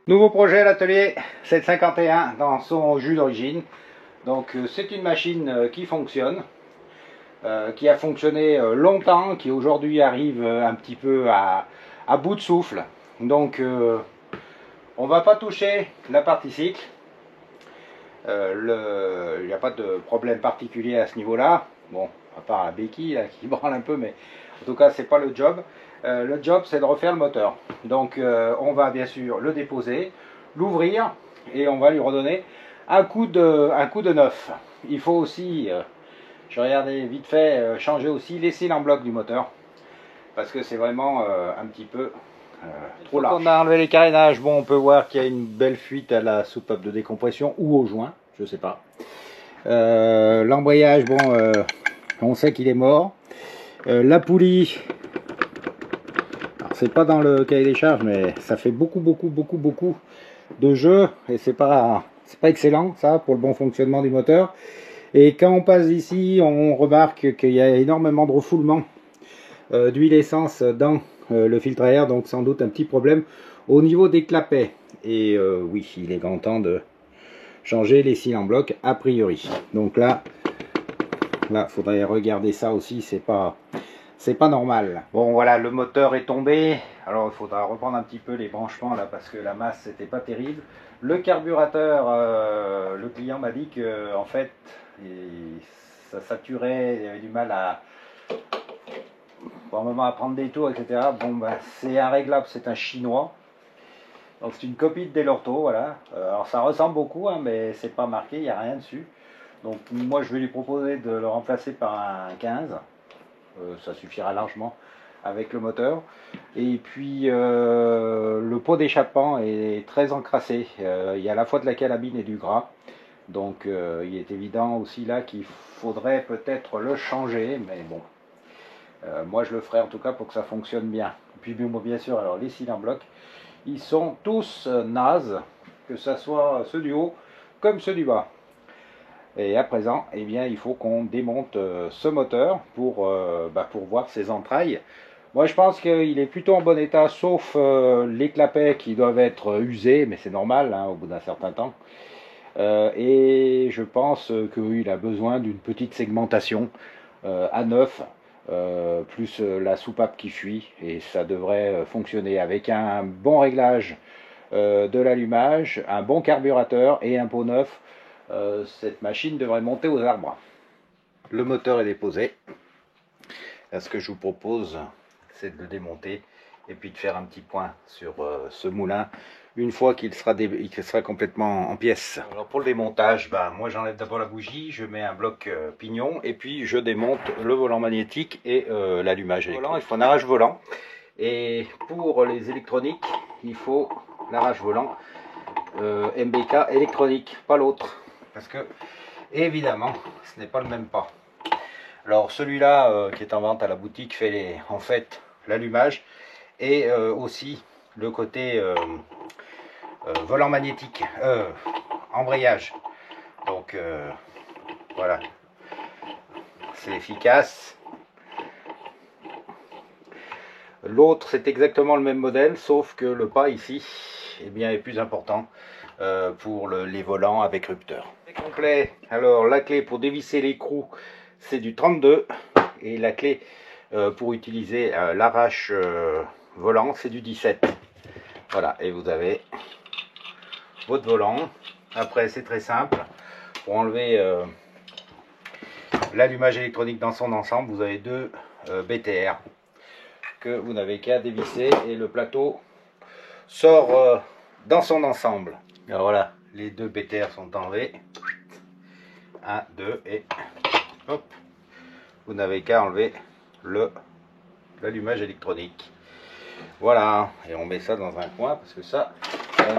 Nouveau projet à l'atelier 751 dans son jus d'origine. Donc c'est une machine qui fonctionne, qui a fonctionné longtemps, qui aujourd'hui arrive un petit peu à bout de souffle. Donc on va pas toucher la partie cycle. Il n'y a pas de problème particulier à ce niveau-là. Bon, à part la béquille là, qui branle un peu, mais en tout cas c'est pas le job. Le job c'est de refaire le moteur. Donc on va bien sûr le déposer, l'ouvrir et on va lui redonner un coup de neuf. Il faut aussi, je regardais vite fait, changer aussi les cils en bloc du moteur. Parce que c'est vraiment un petit peu trop large. On a enlevé les carénages, bon on peut voir qu'il y a une belle fuite à la soupape de décompression ou au joint, je sais pas. L'embrayage, bon on sait qu'il est mort. La poulie, c'est pas dans le cahier des charges, mais ça fait beaucoup de jeu et c'est pas excellent ça pour le bon fonctionnement du moteur. Et quand on passe ici, on remarque qu'il y a énormément de refoulement d'huile essence dans le filtre à air, donc sans doute un petit problème au niveau des clapets. Et oui, il est grand temps de changer les cils en bloc a priori. Donc là faudrait regarder ça aussi, c'est pas normal. Bon voilà, le moteur est tombé. Alors il faudra reprendre un petit peu les branchements là parce que la masse c'était pas terrible. Le carburateur, le client m'a dit que en fait ça saturait, il y avait du mal à moment à prendre des tours, etc. Bon ben c'est un réglable, c'est un chinois. Donc c'est une copie de Delorto, voilà. Alors ça ressemble beaucoup, hein, mais c'est pas marqué, il n'y a rien dessus. Donc moi je vais lui proposer de le remplacer par un 15. Ça suffira largement avec le moteur. Et puis le pot d'échappement est très encrassé. Il y a à la fois de la calamine et du gras. Donc il est évident aussi là qu'il faudrait peut-être le changer. Mais bon, moi je le ferai en tout cas pour que ça fonctionne bien. Et puis bien sûr, alors les cils en bloc, ils sont tous nazes, que ce soit ceux du haut comme ceux du bas. Et à présent, eh bien, il faut qu'on démonte ce moteur pour voir ses entrailles. Moi, je pense qu'il est plutôt en bon état, sauf les clapets qui doivent être usés, mais c'est normal, hein, au bout d'un certain temps. Et je pense qu'il a besoin d'une petite segmentation à neuf, plus la soupape qui fuit, et ça devrait fonctionner avec un bon réglage de l'allumage, un bon carburateur et un pot neuf. Cette machine devrait monter aux arbres. Le moteur est déposé. Là, ce que je vous propose, c'est de le démonter et puis de faire un petit point sur ce moulin une fois qu'il sera complètement en pièces. Alors pour le démontage, moi j'enlève d'abord la bougie, je mets un bloc pignon et puis je démonte le volant magnétique et l'allumage électrique. Il faut un arrache volant, et pour les électroniques il faut l'arrache volant MBK électronique, pas l'autre. Parce que, évidemment, ce n'est pas le même pas. Alors, celui-là qui est en vente à la boutique fait en fait l'allumage et aussi le côté volant magnétique, embrayage. Donc, voilà. C'est efficace. L'autre, c'est exactement le même modèle, sauf que le pas ici, eh bien, est plus important pour les volants avec rupteur. Complet. Alors la clé pour dévisser l'écrou c'est du 32 et la clé pour utiliser l'arrache volant c'est du 17. Voilà, et vous avez votre volant. Après c'est très simple, pour enlever l'allumage électronique dans son ensemble, vous avez deux BTR que vous n'avez qu'à dévisser et le plateau sort dans son ensemble. Alors voilà, les deux BTR sont enlevés. 1, 2 et hop, vous n'avez qu'à enlever l'allumage électronique. Voilà, et on met ça dans un coin parce que ça,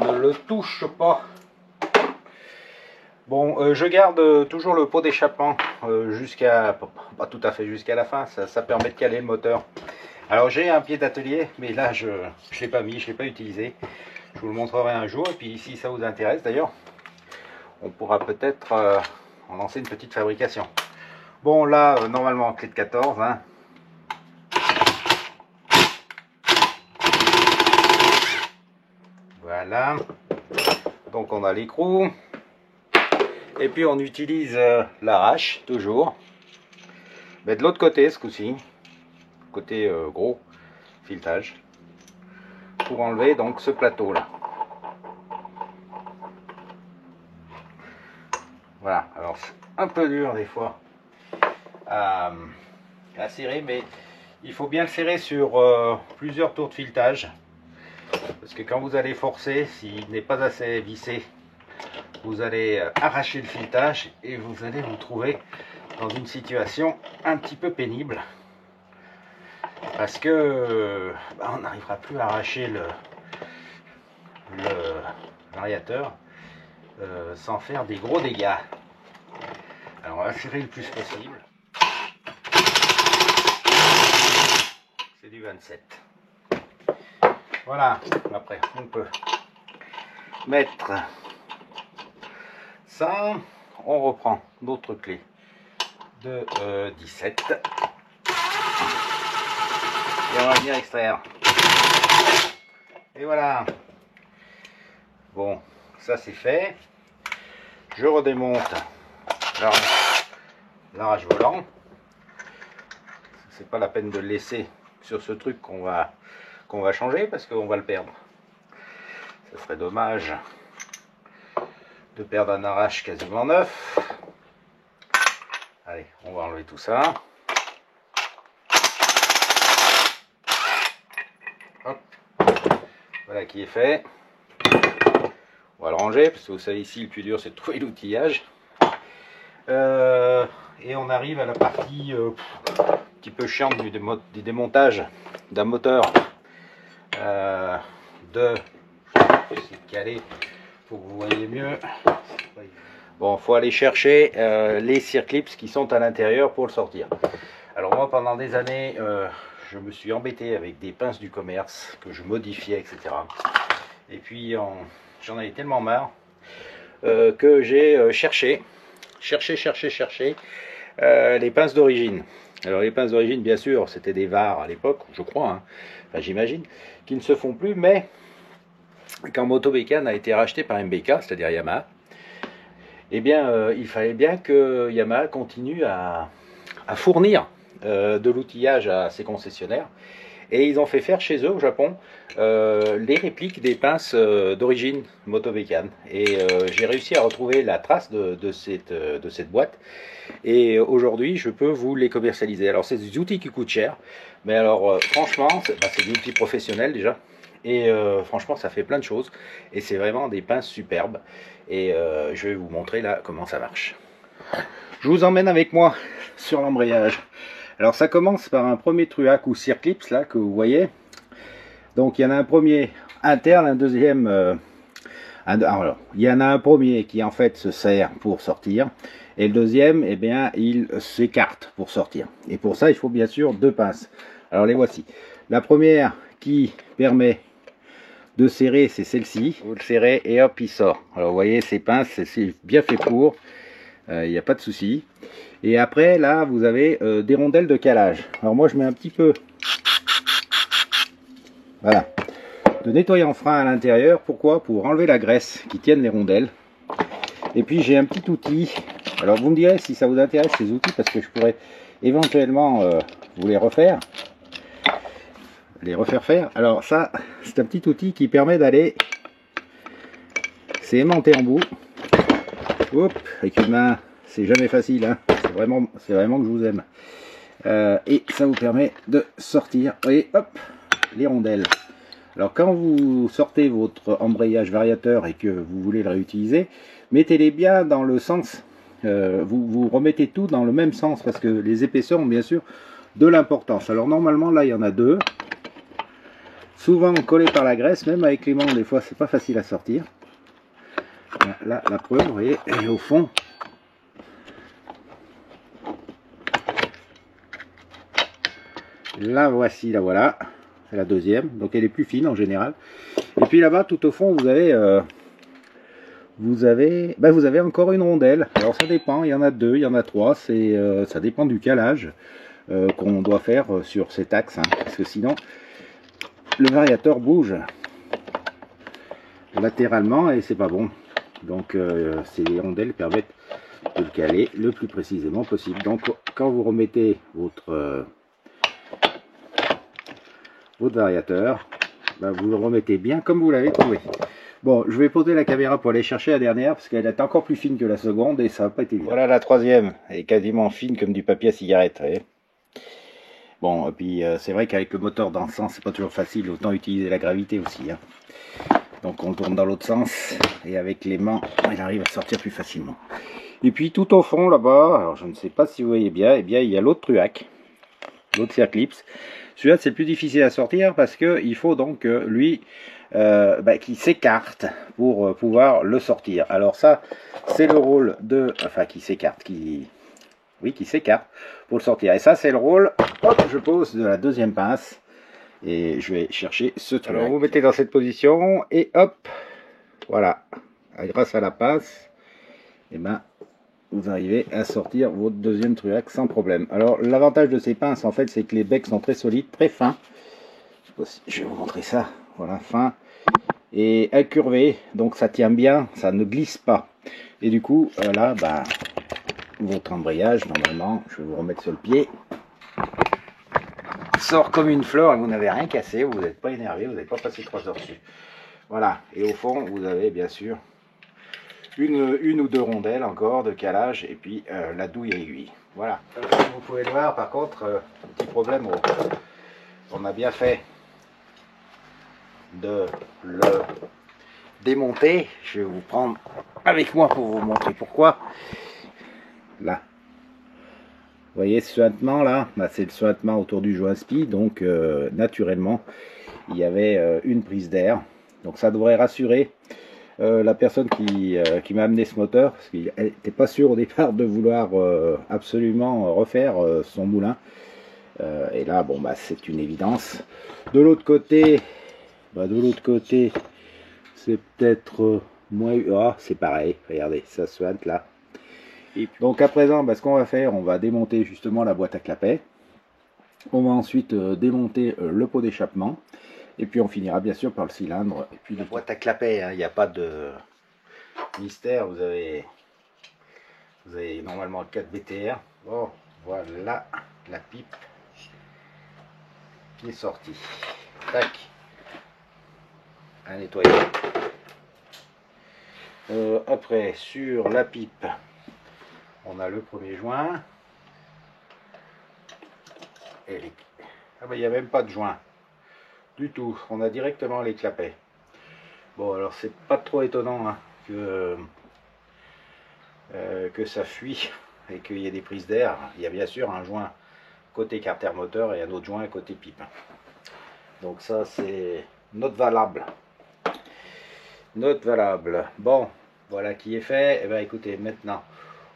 on ne le touche pas. Bon, je garde toujours le pot d'échappement jusqu'à, pas tout à fait jusqu'à la fin, ça permet de caler le moteur. Alors j'ai un pied d'atelier, mais là je ne l'ai pas mis, je ne l'ai pas utilisé. Je vous le montrerai un jour, et puis si ça vous intéresse d'ailleurs, on pourra peut-être en lancer une petite fabrication. Bon là, normalement clé de 14, hein. Voilà. Donc on a l'écrou. Et puis on utilise l'arrache, toujours. Mais de l'autre côté, ce coup-ci. Côté gros filetage. Pour enlever donc ce plateau là. Voilà. Alors c'est un peu dur des fois à serrer, mais il faut bien le serrer sur plusieurs tours de filetage. Parce que quand vous allez forcer, s'il n'est pas assez vissé, vous allez arracher le filetage et vous allez vous trouver dans une situation un petit peu pénible. Parce que on n'arrivera plus à arracher l'ariateur sans faire des gros dégâts. Alors on va serrer le plus possible. C'est du 27. Voilà, après on peut mettre ça, on reprend notre clé de 17 et on va venir extraire. Et voilà. Bon, ça c'est fait. Je redémonte l'arrache volant. C'est pas la peine de le laisser sur ce truc qu'on va changer parce qu'on va le perdre. Ça serait dommage de perdre un arrache quasiment neuf. Allez, on va enlever tout ça. Hop. Voilà qui est fait. On va le ranger parce que vous savez ici le plus dur c'est de trouver l'outillage. Et on arrive à la partie un petit peu chiante du démontage d'un moteur c'est calé pour que vous voyez mieux. Bon, faut aller chercher les circlips qui sont à l'intérieur pour le sortir. Alors moi pendant des années je me suis embêté avec des pinces du commerce que je modifiais, etc. Et puis j'en avais tellement marre que j'ai cherché les pinces d'origine. Alors les pinces d'origine, bien sûr, c'était des VAR à l'époque, je crois, hein. Enfin j'imagine, qui ne se font plus, mais quand Motobécane a été racheté par MBK, c'est-à-dire Yamaha, eh bien il fallait bien que Yamaha continue à fournir de l'outillage à ses concessionnaires. Et ils ont fait faire chez eux au Japon les répliques des pinces d'origine Motobécane. Et j'ai réussi à retrouver la trace de cette boîte. Et aujourd'hui, je peux vous les commercialiser. Alors, c'est des outils qui coûtent cher. Mais alors, franchement, c'est des outils professionnels déjà. Et franchement, ça fait plein de choses. Et c'est vraiment des pinces superbes. Et je vais vous montrer là comment ça marche. Je vous emmène avec moi sur l'embrayage. Alors ça commence par un premier truac ou circlips là que vous voyez. Donc il y en a un premier interne, un deuxième. Alors il y en a un premier qui en fait se sert pour sortir et le deuxième, eh bien, il s'écarte pour sortir. Et pour ça, il faut bien sûr deux pinces. Alors les voici. La première qui permet de serrer, c'est celle-ci. Vous le serrez et hop, il sort. Alors vous voyez, ces pinces, c'est bien fait pour. Il n'y a pas de souci. Et après, là, vous avez des rondelles de calage. Alors moi, je mets un petit peu, voilà, de nettoyant frein à l'intérieur. Pourquoi? Pour enlever la graisse qui tienne les rondelles. Et puis, j'ai un petit outil. Alors, vous me direz si ça vous intéresse, ces outils, parce que je pourrais éventuellement vous les refaire. Faire. Alors ça, c'est un petit outil qui permet d'aller... C'est aimanté en bout. Hop, avec une main, c'est jamais facile, hein. C'est vraiment que je vous aime. Et ça vous permet de sortir, et hop, les rondelles. Alors quand vous sortez votre embrayage variateur et que vous voulez le réutiliser, mettez-les bien dans le sens, vous remettez tout dans le même sens, parce que les épaisseurs ont bien sûr de l'importance. Alors normalement là il y en a deux, souvent collés par la graisse, même avec les mains des fois c'est pas facile à sortir. Là la preuve, vous voyez, elle est au fond. La voici, la voilà, c'est la deuxième, donc elle est plus fine en général. Et puis là-bas, tout au fond, vous avez encore une rondelle. Alors ça dépend, il y en a deux, il y en a trois, ça dépend du calage qu'on doit faire sur cet axe, hein, parce que sinon le variateur bouge. latéralement et c'est pas bon. Donc ces rondelles permettent de le caler le plus précisément possible. Donc quand vous remettez votre variateur, bah, vous le remettez bien comme vous l'avez trouvé. Bon, je vais poser la caméra pour aller chercher la dernière parce qu'elle est encore plus fine que la seconde et ça va pas été évident. Voilà la troisième, elle est quasiment fine comme du papier à cigarette. Vous voyez. Bon, et puis c'est vrai qu'avec le moteur dans le sens, c'est pas toujours facile, autant utiliser la gravité aussi. Hein. Donc on tourne dans l'autre sens et avec les mains, il arrive à sortir plus facilement. Et puis tout au fond là-bas, alors je ne sais pas si vous voyez bien, eh bien il y a l'autre truac, l'autre circlips. Celui-là c'est plus difficile à sortir parce que il faut donc lui qui s'écarte pour pouvoir le sortir. Alors ça c'est le rôle de, enfin qui s'écarte, qui s'écarte pour le sortir. Et ça c'est le rôle, hop, je pose de la deuxième pince et je vais chercher ce truc. Alors vous mettez dans cette position et hop, voilà, grâce à la pince, et ben vous arrivez à sortir votre deuxième truac sans problème. Alors l'avantage de ces pinces en fait c'est que les becs sont très solides, très fins. Je vais vous montrer ça, voilà, fin et incurvé, donc ça tient bien, ça ne glisse pas. Et du coup là, bah, votre embrayage normalement, je vais vous remettre sur le pied, sort comme une fleur et vous n'avez rien cassé, vous n'êtes pas énervé, vous n'avez pas passé 3 heures dessus. Voilà, et au fond vous avez bien sûr une ou deux rondelles encore de calage et puis la douille à aiguille. Voilà. Vous pouvez le voir, par contre, petit problème, on a bien fait de le démonter. Je vais vous prendre avec moi pour vous montrer pourquoi. Là. Vous voyez ce sointement là, c'est le sointement autour du joint spi, donc naturellement il y avait une prise d'air. Donc ça devrait rassurer la personne qui m'a amené ce moteur, parce qu'elle n'était pas sûre au départ de vouloir absolument refaire son moulin. Et là, bon, bah, c'est une évidence. De l'autre côté, c'est peut-être moins... Ah, c'est pareil, regardez, ça se soigne là. Et puis, donc à présent, bah, ce qu'on va faire, on va démonter justement la boîte à clapet. On va ensuite démonter le pot d'échappement. Et puis on finira bien sûr par le cylindre. Et puis la boîte à clapet, il n'y a pas de mystère. Vous avez normalement 4 BTR. Bon, voilà la pipe qui est sortie. Tac. À nettoyer. Après, sur la pipe, on a le premier joint. Et les... Ah ben, il n'y a même pas de joint. Du tout, on a directement les clapets. Bon, alors c'est pas trop étonnant hein, que ça fuit et qu'il y ait des prises d'air. Il y a bien sûr un joint côté carter moteur et un autre joint côté pipe. Donc ça c'est note valable. Note valable. Bon, voilà qui est fait. Et bien écoutez, maintenant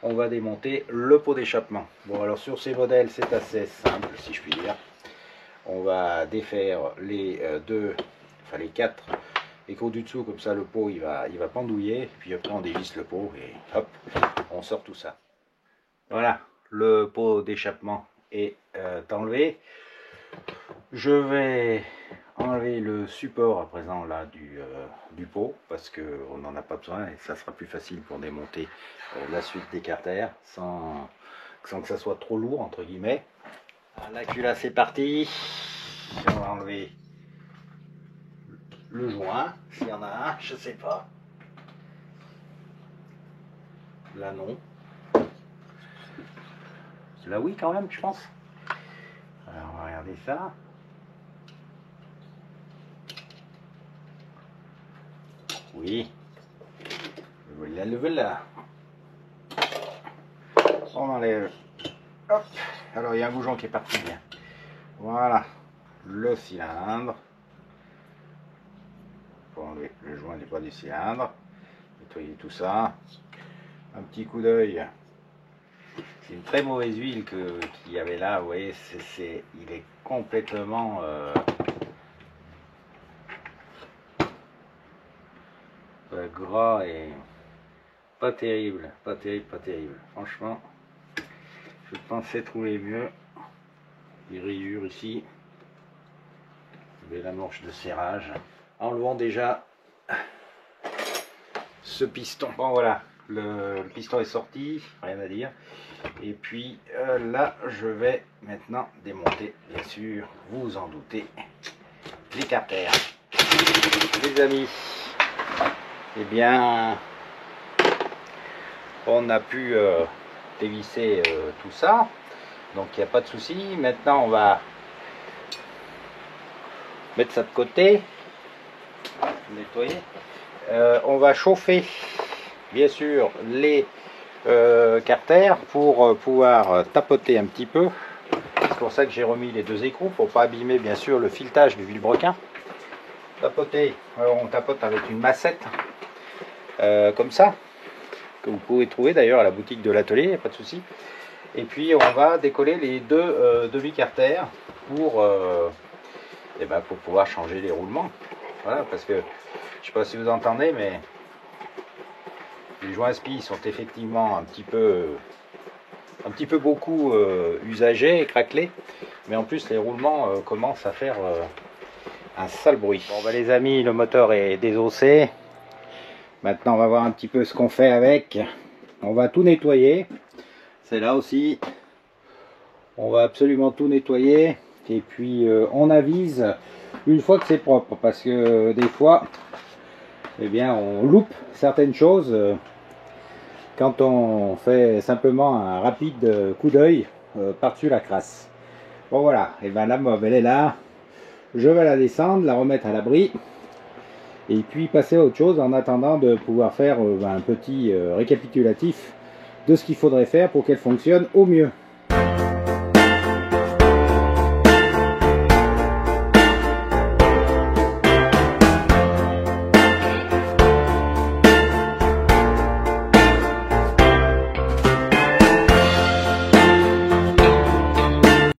on va démonter le pot d'échappement. Bon, alors sur ces modèles c'est assez simple si je puis dire. On va défaire les les 4 écrous du dessous, comme ça le pot il va pendouiller, puis après on dévisse le pot et hop, on sort tout ça. Voilà, le pot d'échappement est enlevé. Je vais enlever le support à présent là du pot, parce qu'on n'en a pas besoin et ça sera plus facile pour démonter la suite des carters sans que ça soit trop lourd entre guillemets. Là c'est parti. On va enlever le joint, s'il y en a un, je sais pas. Là non. Là oui quand même, je pense. Alors on va regarder ça. Oui. Le voilà. On enlève. Hop. Alors il y a un bouchon qui est parti bien. Voilà. Le cylindre. Pour enlever le joint des bras du cylindre. Nettoyer tout ça. Un petit coup d'œil. C'est une très mauvaise huile qu'il y avait là. Vous voyez, il est complètement gras et pas terrible, pas terrible. Franchement, je pensais trouver mieux. Les rayures ici. Vous avez l'amorche de serrage. Enlevons déjà ce piston. Bon voilà, le piston est sorti, rien à dire. Et puis là, je vais maintenant démonter, bien sûr, vous vous en doutez, les carters. Les amis, eh bien, on a pu dévisser tout ça, donc il n'y a pas de souci. Maintenant, on va mettre ça de côté, nettoyer. On va chauffer, bien sûr, les carters pour pouvoir tapoter un petit peu. C'est pour ça que j'ai remis les deux écrous, pour pas abîmer, bien sûr, le filetage du vilebrequin. Tapoter, alors on tapote avec une massette, comme ça, que vous pouvez trouver d'ailleurs à la boutique de l'atelier, pas de souci. Et puis on va décoller les deux demi-carters pour pouvoir changer les roulements. Voilà, parce que je sais pas si vous entendez, mais les joints spi sont effectivement un petit peu beaucoup usagés et craquelés, mais en plus les roulements commencent à faire un sale bruit. Bon bah les amis, le moteur est désossé. Maintenant on va voir un petit peu ce qu'on fait avec. On va tout nettoyer. C'est là aussi. On va absolument tout nettoyer. Et puis on avise une fois que c'est propre. Parce que des fois, eh bien, on loupe certaines choses quand on fait simplement un rapide coup d'œil par-dessus la crasse. Bon voilà. Et bien la mob elle est là. Je vais la descendre, la remettre à l'abri. Et puis passer à autre chose en attendant de pouvoir faire un petit récapitulatif de ce qu'il faudrait faire pour qu'elle fonctionne au mieux.